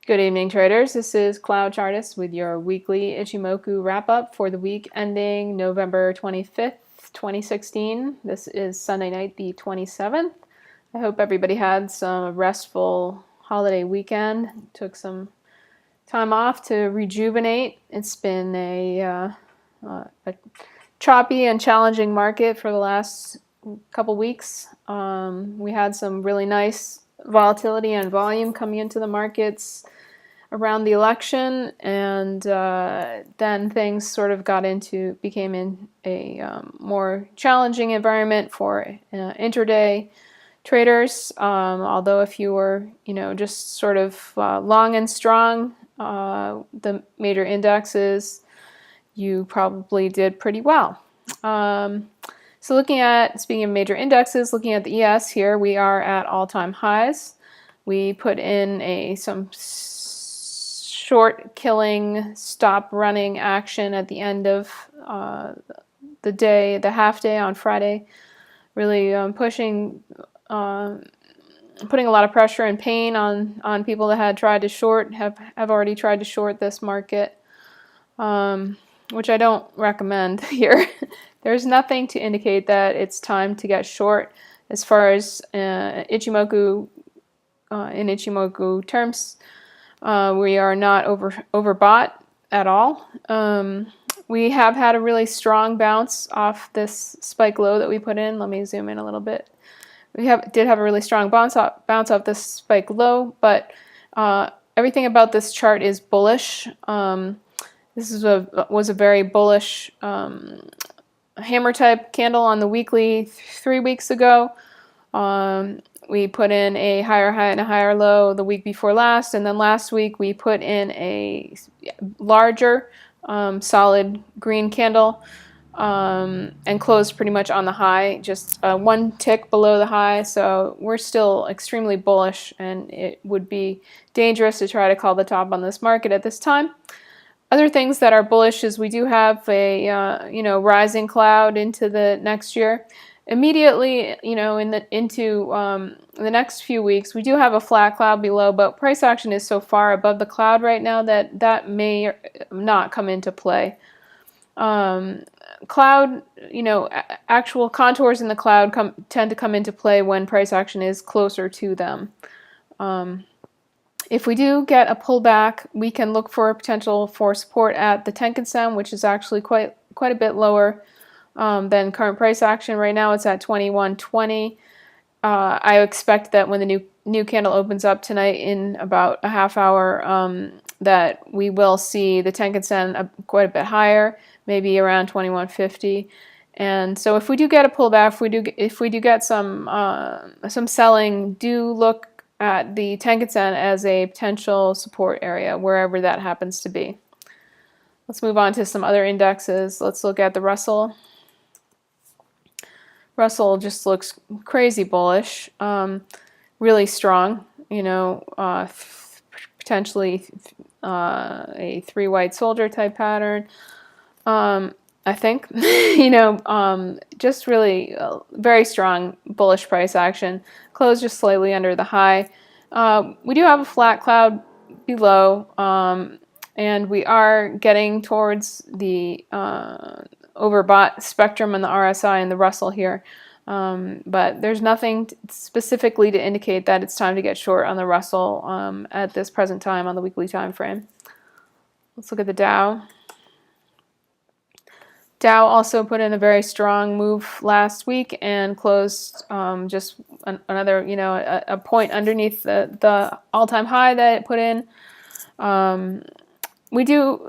Good evening, traders. This is CloudChartist with your weekly Ichimoku wrap-up for the week ending November 25th, 2016. This is Sunday night, the 27th. I hope everybody had some restful holiday weekend, took some time off to rejuvenate. It's been a choppy and challenging market for the last couple weeks. We had some really nice volatility and volume coming into the markets around the election, and then things sort of became in a more challenging environment for intraday traders. Although if you were, just sort of long and strong, the major indexes, you probably did pretty well. So speaking of major indexes, looking at the ES here, we are at all-time highs. We put in some short killing, stop running action at the end of the half day on Friday, really putting a lot of pressure and pain on people that had tried to short, have already tried to short this market, which I don't recommend here. There's nothing to indicate that it's time to get short as far as Ichimoku, in Ichimoku terms. We are not overbought at all. We have had a really strong bounce off this spike low that we put in. Let me zoom in a little bit. We did have a really strong bounce off this spike low, but everything about this chart is bullish. This was a very bullish hammer type candle on the weekly 3 weeks ago. We put in a higher high and a higher low the week before last, and then last week we put in a larger solid green candle and closed pretty much on the high, just one tick below the high. So we're still extremely bullish, and it would be dangerous to try to call the top on this market at this time. Other things that are bullish is we do have a rising cloud into the next year. Immediately, into the next few weeks, we do have a flat cloud below, but price action is so far above the cloud right now that may not come into play. Cloud, actual contours in the cloud tend to come into play when price action is closer to them. If we do get a pullback, we can look for a potential for support at the Tenkan-sen, which is actually quite a bit lower than current price action. Right now it's at 21.20. I expect that when the new candle opens up tonight in about a half hour, that we will see the Tenkan-sen quite a bit higher, maybe around 21.50. And so if we do get a pullback, if we do get some selling, do look at the Tenkan-sen as a potential support area, wherever that happens to be. Let's move on to some other indexes. Let's look at the Russell. Russell just looks crazy bullish, really strong, potentially a 3 white soldier type pattern. I think, just really very strong bullish price action. Closed just slightly under the high. We do have a flat cloud below, and we are getting towards the overbought spectrum on the RSI and the Russell here. But there's nothing specifically to indicate that it's time to get short on the Russell at this present time on the weekly time frame. Let's look at the Dow. Dow also put in a very strong move last week and closed just another, a point underneath the all-time high that it put in. We do,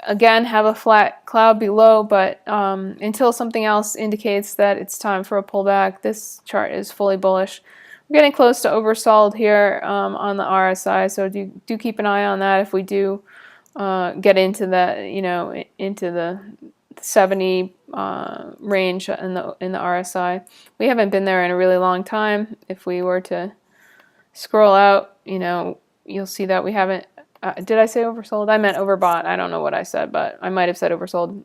again, have a flat cloud below, but until something else indicates that it's time for a pullback, this chart is fully bullish. We're getting close to oversold here on the RSI, so do keep an eye on that if we do get into that, into the 70 range in the RSI. We haven't been there in a really long time. If we were to scroll out, you'll see that we haven't. Did I say oversold? I meant overbought. I don't know what I said, but I might have said oversold.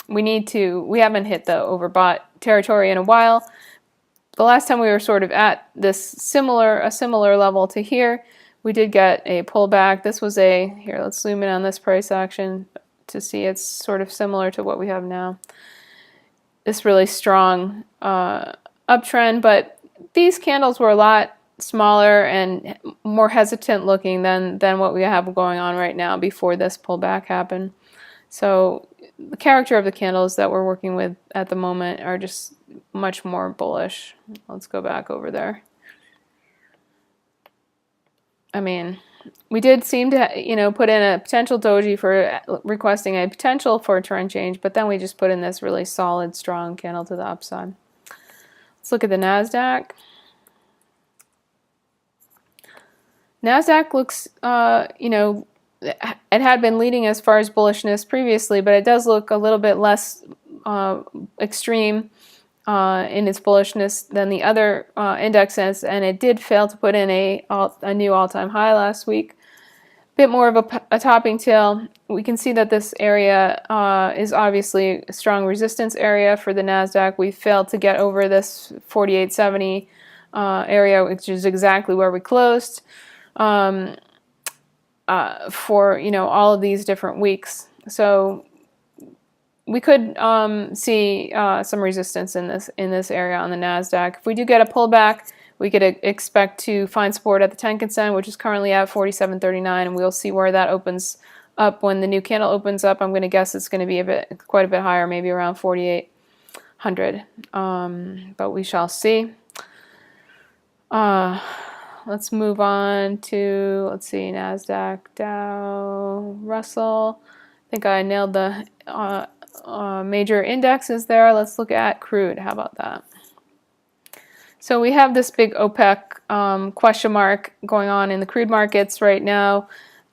We haven't hit the overbought territory in a while. The last time we were sort of at a similar level to here, we did get a pullback. This was here, let's zoom in on this price action to see it's sort of similar to what we have now. This really strong uptrend, but these candles were a lot smaller and more hesitant looking than what we have going on right now before this pullback happened. So the character of the candles that we're working with at the moment are just much more bullish. Let's go back over there. I mean, we did seem to, put in a potential doji for requesting a potential for a trend change, but then we just put in this really solid, strong candle to the upside. Let's look at the NASDAQ. NASDAQ looks, it had been leading as far as bullishness previously, but it does look a little bit less extreme in its bullishness than the other indexes, and it did fail to put in a new all-time high last week. Bit more of a topping tail. We can see that this area is obviously a strong resistance area for the NASDAQ. We failed to get over this 4870 area, which is exactly where we closed for all of these different weeks. So we could see some resistance in this area on the NASDAQ. If we do get a pullback, we could expect to find support at the Tenkan Sen, which is currently at 47.39, and we'll see where that opens up when the new candle opens up. I'm going to guess it's going to be quite a bit higher, maybe around 4,800. But we shall see. Let's move on to, let's see, NASDAQ, Dow, Russell. I think I nailed the major indexes there. Let's look at crude. How about that? So we have this big OPEC question mark going on in the crude markets right now.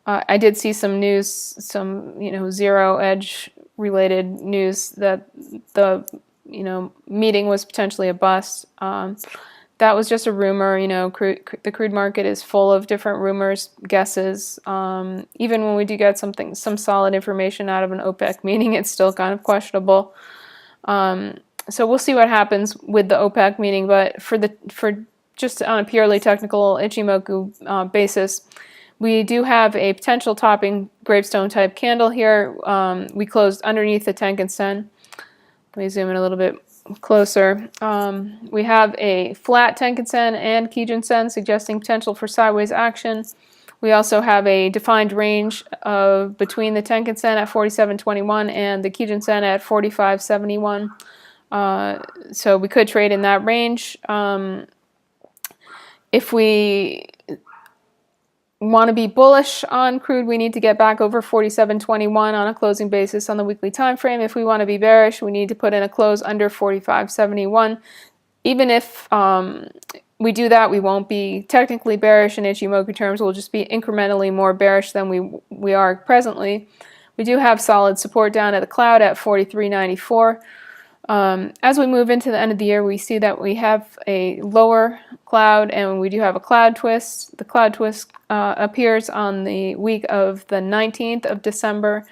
I did see some news, some zero edge related news that the meeting was potentially a bust. That was just a rumor. The crude market is full of different rumors, guesses. Even when we do get some solid information out of an OPEC meeting, it's still kind of questionable. So we'll see what happens with the OPEC meeting. But for just on a purely technical Ichimoku basis, we do have a potential topping gravestone type candle here. We closed underneath the Tenkan Sen. Let me zoom in a little bit closer. We have a flat Tenkan Sen and Kijun Sen suggesting potential for sideways action. We also have a defined range of between the Tenkan Sen at 47.21 and the Kijun Sen at 45.71. So we could trade in that range. If we want to be bullish on crude, we need to get back over 47.21 on a closing basis on the weekly time frame. If we want to be bearish, we need to put in a close under 45.71. Even if we do that, we won't be technically bearish in Ichimoku terms. We'll just be incrementally more bearish than we are presently. We do have solid support down at the cloud at 43.94. As we move into the end of the year, we see that we have a lower cloud and we do have a cloud twist. The cloud twist appears on the week of the 19th of December.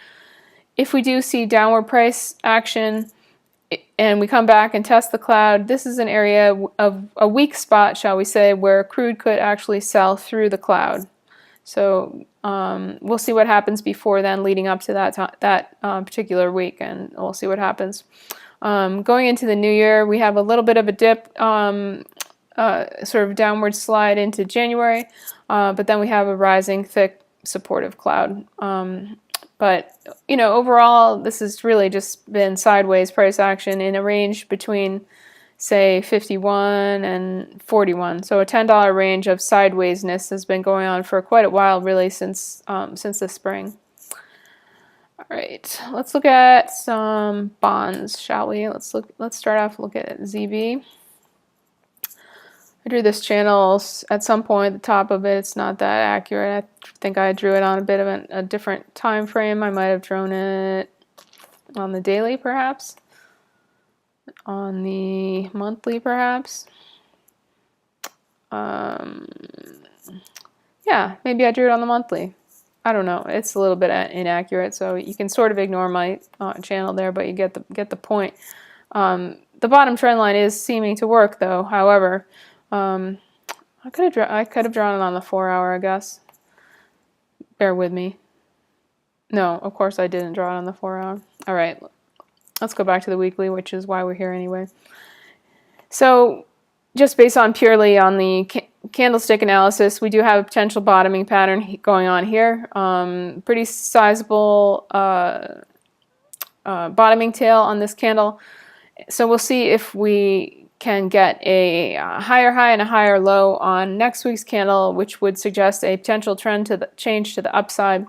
If we do see downward price action and we come back and test the cloud, this is an area of a weak spot, shall we say, where crude could actually sell through the cloud. So we'll see what happens before then, leading up to that particular week, and we'll see what happens. Going into the new year, we have a little bit of a dip, sort of downward slide into January, but then we have a rising, thick, supportive cloud. But, overall, this has really just been sideways price action in a range between, say, 51 and 41. So a $10 range of sidewaysness has been going on for quite a while, really, since the spring. All right, let's look at some bonds, shall we? Let's start off, look at ZB. I drew this channel at some point at the top of it. It's not that accurate. I think I drew it on a bit of a different time frame. I might have drawn it on the daily, perhaps. On the monthly, perhaps. Yeah, maybe I drew it on the monthly. I don't know. It's a little bit inaccurate, so you can sort of ignore my channel there, but you get the point. The bottom trend line is seeming to work, though. However, I could have drawn it on the 4 hour, I guess. Bear with me. No, of course I didn't draw it on the 4-hour. All right, let's go back to the weekly, which is why we're here anyway. So just based on purely on the candlestick analysis, we do have a potential bottoming pattern going on here. Pretty sizable bottoming tail on this candle. So we'll see if we can get a higher high and a higher low on next week's candle, which would suggest a potential trend to the change to the upside.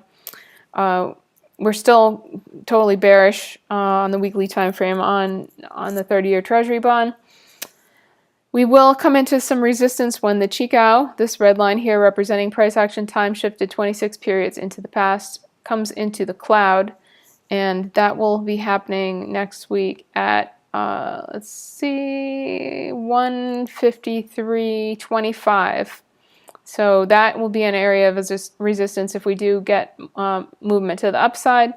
We're still totally bearish on the weekly time frame on the 30-year Treasury bond. We will come into some resistance when the Chikou, this red line here representing price action time shifted 26 periods into the past, comes into the cloud, and that will be happening next week at let's see, 153.25. So that will be an area of resistance if we do get movement to the upside.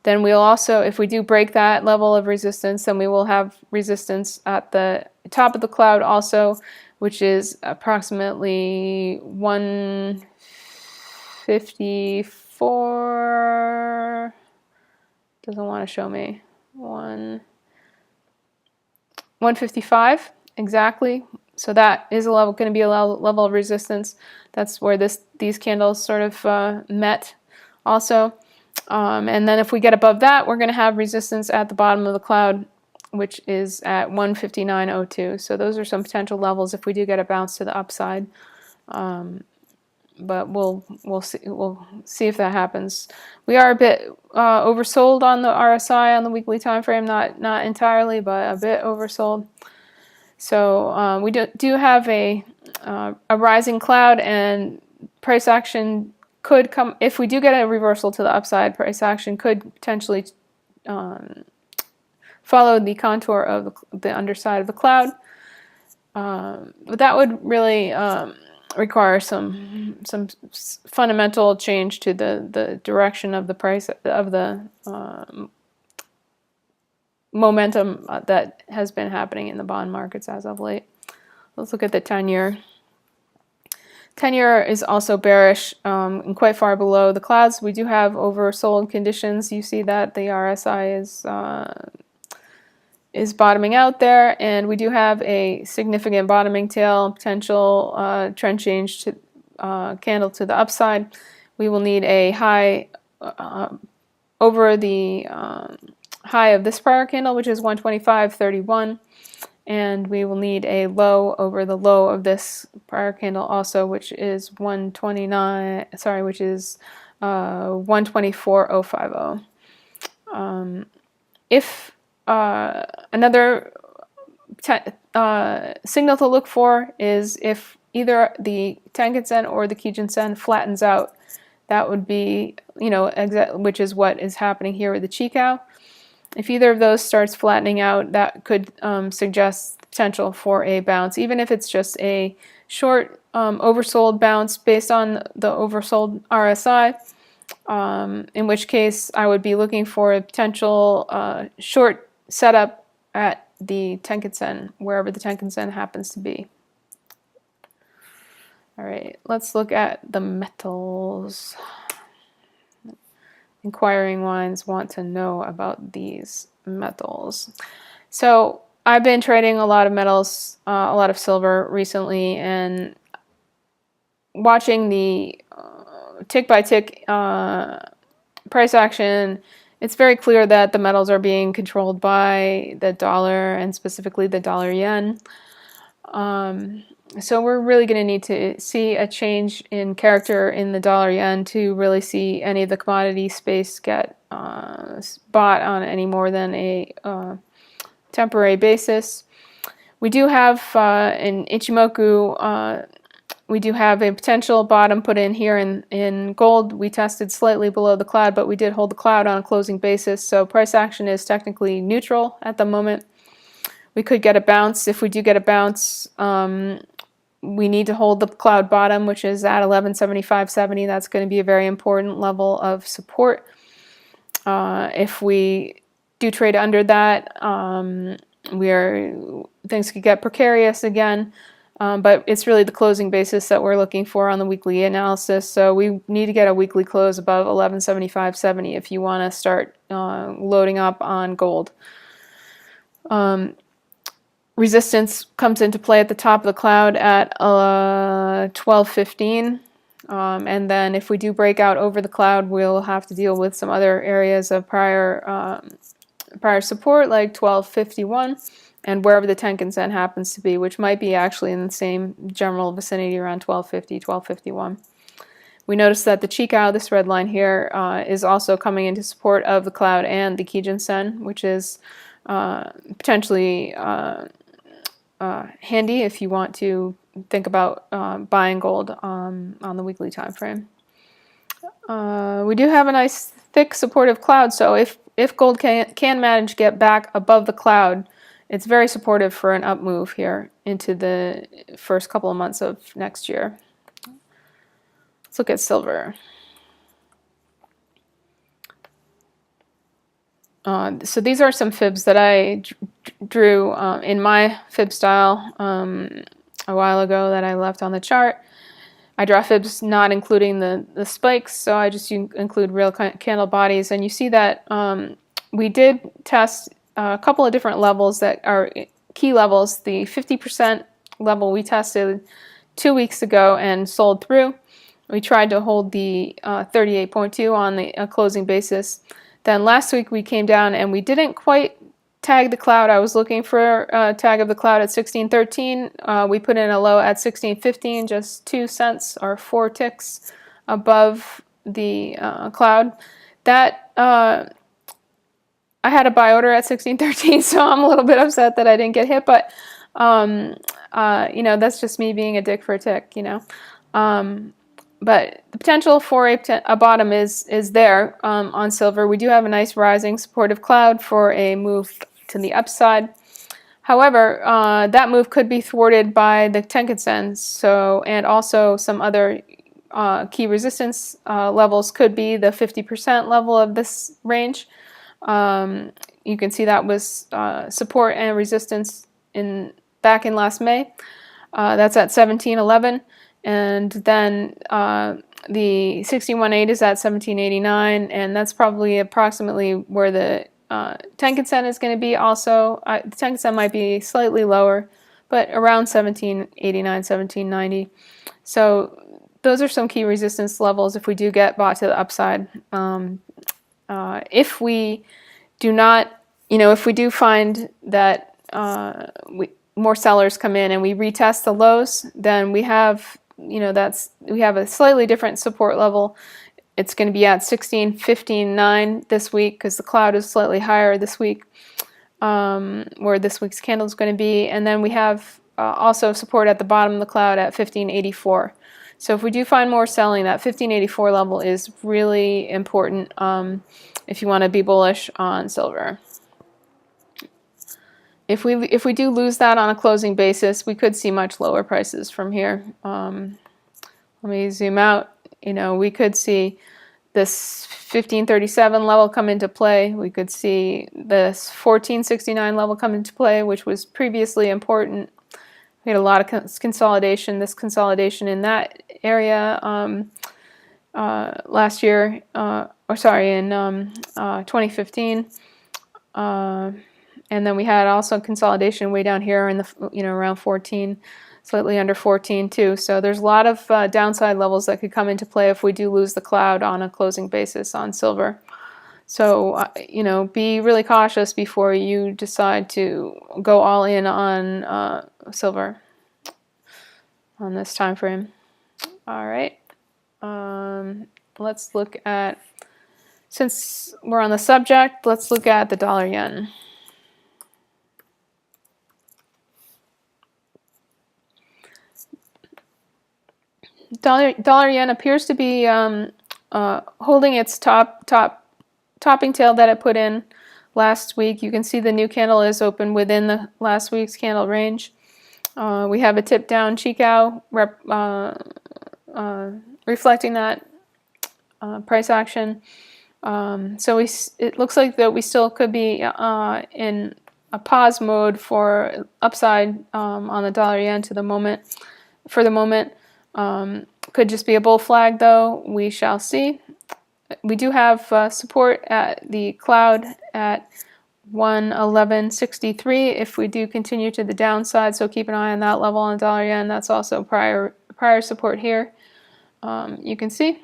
Then we'll also, if we do break that level of resistance, then we will have resistance at the top of the cloud also, which is approximately 154. Doesn't want to show me. 155 exactly. So that is a level, going to be a level of resistance. That's where these candles sort of met also. And then if we get above that, we're going to have resistance at the bottom of the cloud, which is at 159.02. So those are some potential levels if we do get a bounce to the upside. But we'll see if that happens. We are a bit oversold on the RSI on the weekly time frame, not entirely, but a bit oversold. So we do have a rising cloud, and price action could come if we do get a reversal to the upside. Price action could potentially follow the contour of the underside of the cloud, but that would really require some fundamental change to the direction of the price of the momentum that has been happening in the bond markets as of late. Let's look at the 10-year. 10-year is also bearish and quite far below the clouds. We do have oversold conditions. You see that the RSI is bottoming out there, and we do have a significant bottoming tail potential trend change to candle to the upside. We will need a high over the high of this prior candle, which is 125.31. And we will need a low over the low of this prior candle also, which is 129. Sorry, which is 124.050. If another signal to look for is if either the Tenkan-sen or the Kijun-sen flattens out, that would be, which is what is happening here with the Chikou. If either of those starts flattening out, that could suggest potential for a bounce, even if it's just a short oversold bounce based on the oversold RSI, in which case I would be looking for a potential short setup at the Tenkan-sen, wherever the Tenkan-sen happens to be. All right, let's look at the metals. Inquiring minds want to know about these metals. So I've been trading a lot of metals, a lot of silver recently, and watching the tick by tick price action. It's very clear that the metals are being controlled by the dollar, and specifically the dollar yen. So we're really going to need to see a change in character in the dollar yen to really see any of the commodity space get bought on any more than a temporary basis. We do have in Ichimoku, we do have a potential bottom put in here in gold. We tested slightly below the cloud, but we did hold the cloud on a closing basis. So price action is technically neutral at the moment. We could get a bounce. If we do get a bounce, we need to hold the cloud bottom, which is at 1175.70. That's going to be a very important level of support. If we do trade under that, things could get precarious again. But it's really the closing basis that we're looking for on the weekly analysis. So we need to get a weekly close above 1175.70 if you want to start loading up on gold. Resistance comes into play at the top of the cloud at 1215. And then if we do break out over the cloud, we'll have to deal with some other areas of prior support, like 1251, and wherever the Tenkan Sen happens to be, which might be actually in the same general vicinity around 1250, 1251. We notice that the Chikou, this red line here, is also coming into support of the cloud and the Kijun Sen, which is potentially handy if you want to think about buying gold on the weekly time frame. We do have a nice thick supportive cloud, so if gold can manage to get back above the cloud, it's very supportive for an up move here into the first couple of months of next year. Let's look at silver. So these are some fibs that I drew in my fib style a while ago that I left on the chart. I draw fibs not including the spikes, so I just include real candle bodies. And you see that we did test a couple of different levels that are key levels. The 50% level we tested 2 weeks ago and sold through. We tried to hold the 38.2 on the closing basis. Then last week we came down and we didn't quite tag the cloud. I was looking for a tag of the cloud at 1613. We put in a low at 1615, just 2 cents or 4 ticks above the cloud. That I had a buy order at 1613, so I'm a little bit upset that I didn't get hit. But you know, that's just me being a dick for a tick, you know. But the potential for a bottom is there on silver. We do have a nice rising supportive cloud for a move to the upside. However, that move could be thwarted by the Tenkan Sen, and also some other key resistance levels could be the 50% level of this range. You can see that was support and resistance back in last May. That's at 1711. And then the 61.8 is at 1789, and that's probably approximately where the Tenkan Sen is going to be also. The Tenkan Sen might be slightly lower, but around 1789, 1790. So those are some key resistance levels if we do get bought to the upside. If we do not, you know, if we do find that more sellers come in and we retest the lows, then we have, you know, we have a slightly different support level. It's going to be at 16.15.9 this week because the cloud is slightly higher this week, where this week's candle is going to be. And then we have also support at the bottom of the cloud at 15.84. So if we do find more selling, that 15.84 level is really important if you want to be bullish on silver. If we do lose that on a closing basis, we could see much lower prices from here. Let me zoom out. You know, we could see this 1537 level come into play. We could see this 1469 level come into play, which was previously important. We had a lot of consolidation. This consolidation in that area last year, in 2015. And then we had also consolidation way down here in the, you know, around 14, slightly under 14 too. So there's a lot of downside levels that could come into play if we do lose the cloud on a closing basis on silver. So, you know, be really cautious before you decide to go all in on silver on this time frame. All right. Let's look at, since we're on the subject, let's look at the dollar yen. Dollar yen appears to be holding its topping tail that it put in last week. You can see the new candle is open within the last week's candle range. We have a tip down Chikou reflecting that price action. So it looks like that we still could be in a pause mode for upside on the dollar yen to the moment. For the moment, could just be a bull flag, though. We shall see. We do have support at the cloud at 111.63 if we do continue to the downside, so keep an eye on that level on dollar yen. That's also prior support here. You can see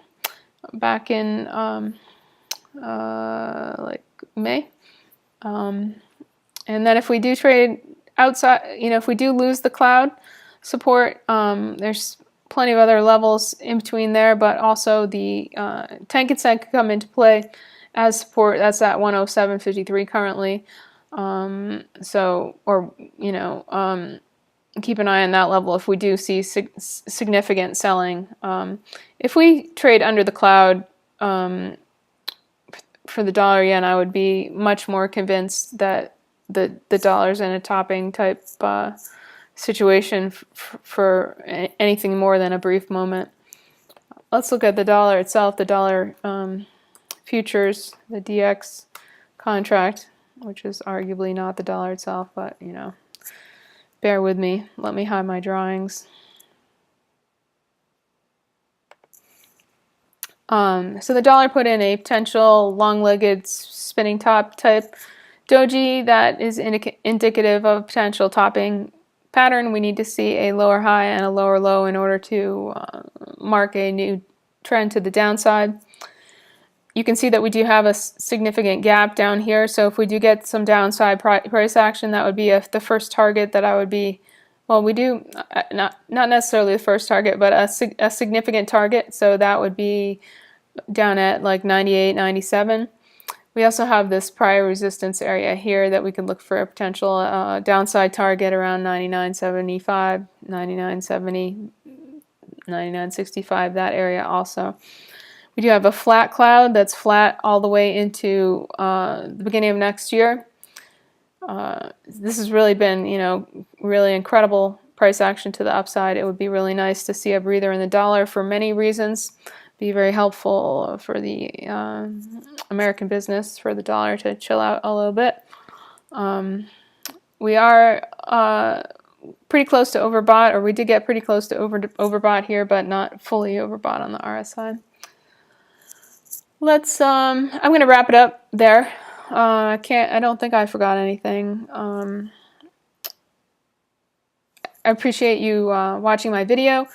back in like May. And then if we do trade outside, if we do lose the cloud support, there's plenty of other levels in between there, but also the Tenkan-sen could come into play as support. That's at 107.53 currently. Keep an eye on that level if we do see significant selling. If we trade under the cloud for the dollar yen, I would be much more convinced that the dollar's in a topping type situation for anything more than a brief moment. Let's look at the dollar itself, the dollar futures, the DX contract, which is arguably not the dollar itself, but bear with me. Let me hide my drawings. So the dollar put in a potential long-legged spinning top type doji that is indicative of a potential topping pattern. We need to see a lower high and a lower low in order to mark a new trend to the downside. You can see that we do have a significant gap down here, so if we do get some downside price action, that would be the first target that I would be, well, we do, not necessarily the first target, but a significant target, so that would be down at like 98, 97. We also have this prior resistance area here that we could look for a potential downside target around 99.75, 99.70, 99.65, that area also. We do have a flat cloud that's flat all the way into the beginning of next year. This has really been, really incredible price action to the upside. It would be really nice to see a breather in the dollar for many reasons. Be very helpful for the American business, for the dollar to chill out a little bit. We are pretty close to overbought, or we did get pretty close to overbought here, but not fully overbought on the RSI. Let's, I'm going to wrap it up there. I don't think I forgot anything. I appreciate you watching my video.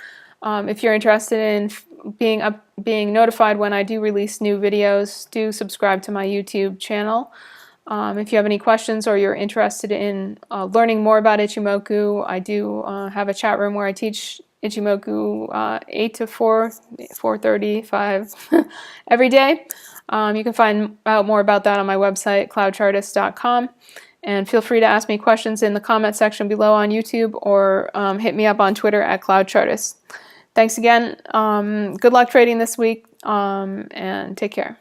If you're interested in being notified when I do release new videos, do subscribe to my YouTube channel. If you have any questions or you're interested in learning more about Ichimoku, I do have a chat room where I teach Ichimoku 8 to 4, 4:30, 5 every day. You can find out more about that on my website, CloudChartist.com. And feel free to ask me questions in the comment section below on YouTube, or hit me up on Twitter at CloudChartist. Thanks again. Good luck trading this week, and take care.